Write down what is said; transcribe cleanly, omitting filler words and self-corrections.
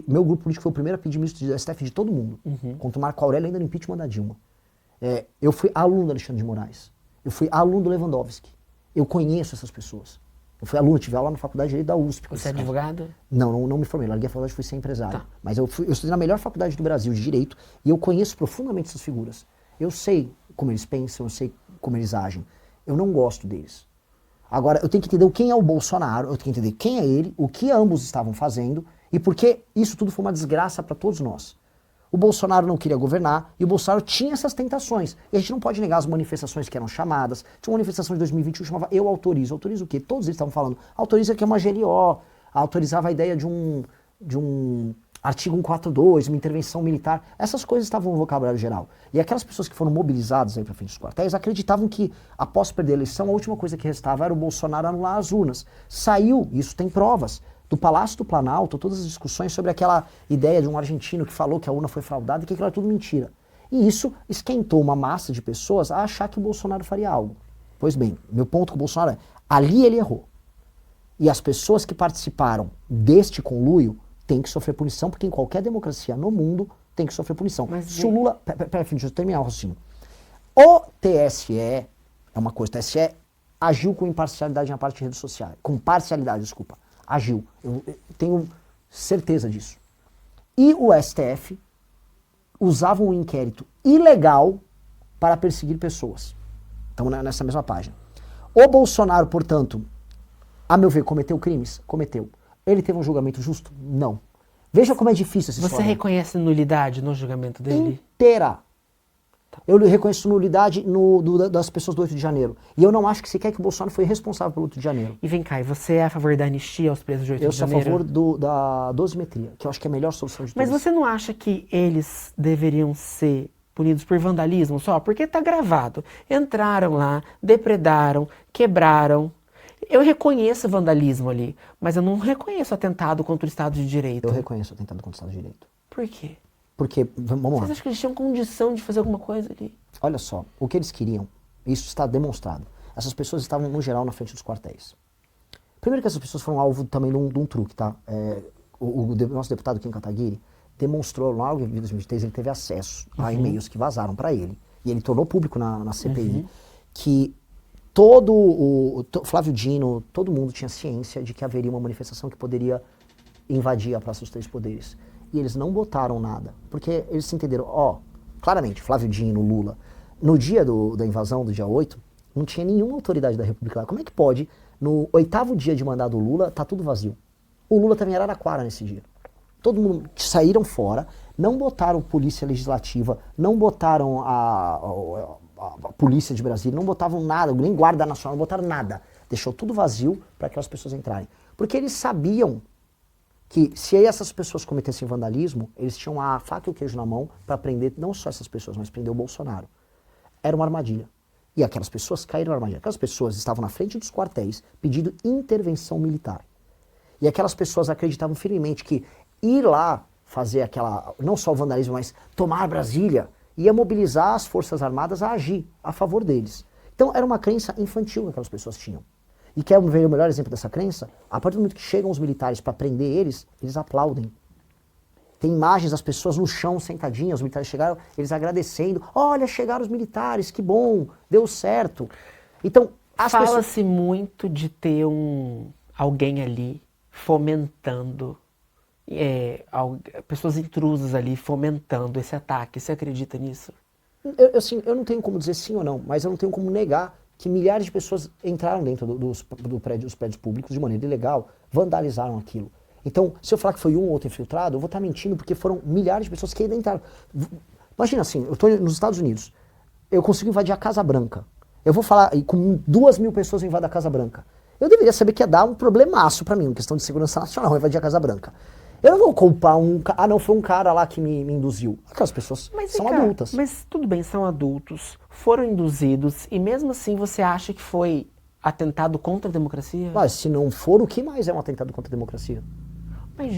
Meu grupo político foi o primeiro a pedir ministro do STF de todo mundo, contra o Marco Aurélio ainda no impeachment da Dilma. Eu fui aluno do Alexandre de Moraes, eu fui aluno do Lewandowski, eu conheço essas pessoas. Eu fui aluno, tive aula na faculdade de Direito da USP. Você é advogado? Não me formei, larguei a faculdade e fui ser empresário. Tá. Mas eu estudei na melhor faculdade do Brasil de Direito e eu conheço profundamente essas figuras. Eu sei como eles pensam, eu sei como eles agem. Eu não gosto deles. Agora, eu tenho que entender quem é o Bolsonaro, eu tenho que entender quem é ele, o que ambos estavam fazendo e por que isso tudo foi uma desgraça para todos nós. O Bolsonaro não queria governar e o Bolsonaro tinha essas tentações. E a gente não pode negar as manifestações que eram chamadas. Tinha uma manifestação de 2021 que chamava Eu Autorizo. Autorizo o quê? Todos eles estavam falando. Autoriza que é uma GLO. Autorizava a ideia de um artigo 142, uma intervenção militar. Essas coisas estavam no vocabulário geral. E aquelas pessoas que foram mobilizadas aí para frente dos quartéis acreditavam que, após perder a eleição, a última coisa que restava era o Bolsonaro anular as urnas. Saiu, isso tem provas, do Palácio do Planalto, todas as discussões sobre aquela ideia de um argentino que falou que a urna foi fraudada e que aquilo era tudo mentira. E isso esquentou uma massa de pessoas a achar que o Bolsonaro faria algo. Pois bem, meu ponto com o Bolsonaro é, ali ele errou. E as pessoas que participaram deste conluio têm que sofrer punição, porque em qualquer democracia no mundo tem que sofrer punição. Mas se o Lula... Peraí, deixa eu terminar o raciocínio. O TSE, é uma coisa, o TSE agiu com imparcialidade na parte de redes sociais. Com parcialidade, desculpa. Agiu. Eu tenho certeza disso. E o STF usava um inquérito ilegal para perseguir pessoas. Estamos nessa mesma página. O Bolsonaro, portanto, a meu ver, cometeu crimes? Cometeu. Ele teve um julgamento justo? Não. Veja como é difícil essa história. Você reconhece nulidade no julgamento dele? Inteira. Eu reconheço nulidade das pessoas do 8 de janeiro. E eu não acho que sequer que o Bolsonaro foi responsável pelo 8 de janeiro. E vem cá, e você é a favor da anistia aos presos de 8 de janeiro? Eu sou a favor da dosimetria, que eu acho que é a melhor solução de todas. Mas você não acha que eles deveriam ser punidos por vandalismo só? Porque tá gravado. Entraram lá, depredaram, quebraram. Eu reconheço vandalismo ali, mas eu não reconheço atentado contra o Estado de Direito. Eu reconheço atentado contra o Estado de Direito. Por quê? Porque, vamos lá. Vocês acham que eles tinham condição de fazer alguma coisa ali? Olha só, o que eles queriam, isso está demonstrado. Essas pessoas estavam, no geral, na frente dos quartéis. Primeiro que essas pessoas foram alvo também de um truque, tá? O nosso deputado Kim Kataguiri demonstrou, logo em 2023, ele teve acesso a e-mails que vazaram para ele. E ele tornou público na CPI que Flávio Dino, todo mundo tinha ciência de que haveria uma manifestação que poderia invadir a Praça dos Três Poderes. E eles não botaram nada, porque eles se entenderam, claramente, Flávio Dino, Lula, no dia da invasão, do dia 8, não tinha nenhuma autoridade da República lá. Como é que pode, no 8º dia de mandato do Lula, tá tudo vazio? O Lula também era Araraquara nesse dia. Todo mundo saíram fora, não botaram polícia legislativa, não botaram a polícia de Brasília, não botavam nada, nem guarda nacional, não botaram nada. Deixou tudo vazio para aquelas pessoas entrarem. Porque eles sabiam que se essas pessoas cometessem vandalismo, eles tinham a faca e o queijo na mão para prender não só essas pessoas, mas prender o Bolsonaro. Era uma armadilha. E aquelas pessoas caíram na armadilha. Aquelas pessoas estavam na frente dos quartéis pedindo intervenção militar. E aquelas pessoas acreditavam firmemente que ir lá fazer não só o vandalismo, mas tomar Brasília, ia mobilizar as Forças Armadas a agir a favor deles. Então era uma crença infantil que aquelas pessoas tinham. E quer ver o melhor exemplo dessa crença? A partir do momento que chegam os militares para prender eles aplaudem. Tem imagens das pessoas no chão, sentadinhas, os militares chegaram, eles agradecendo. Olha, chegaram os militares, que bom, deu certo. Então, fala-se muito de ter alguém ali fomentando, pessoas intrusas ali fomentando esse ataque. Você acredita nisso? Eu não tenho como dizer sim ou não, mas eu não tenho como negar que milhares de pessoas entraram dentro dos prédios públicos de maneira ilegal, vandalizaram aquilo. Então, se eu falar que foi um ou outro infiltrado, eu vou estar mentindo, porque foram milhares de pessoas que ainda entraram. Imagina assim, eu estou nos Estados Unidos, eu consigo invadir a Casa Branca. Eu vou falar, e com 2.000 pessoas eu invado a Casa Branca. Eu deveria saber que ia dar um problemaço para mim, em questão de segurança nacional, invadir a Casa Branca. Eu não vou culpar não, foi um cara lá que me induziu. Aquelas pessoas são adultas. Mas tudo bem, são adultos, foram induzidos, e mesmo assim você acha que foi atentado contra a democracia? Mas se não for, o que mais é um atentado contra a democracia? Mas,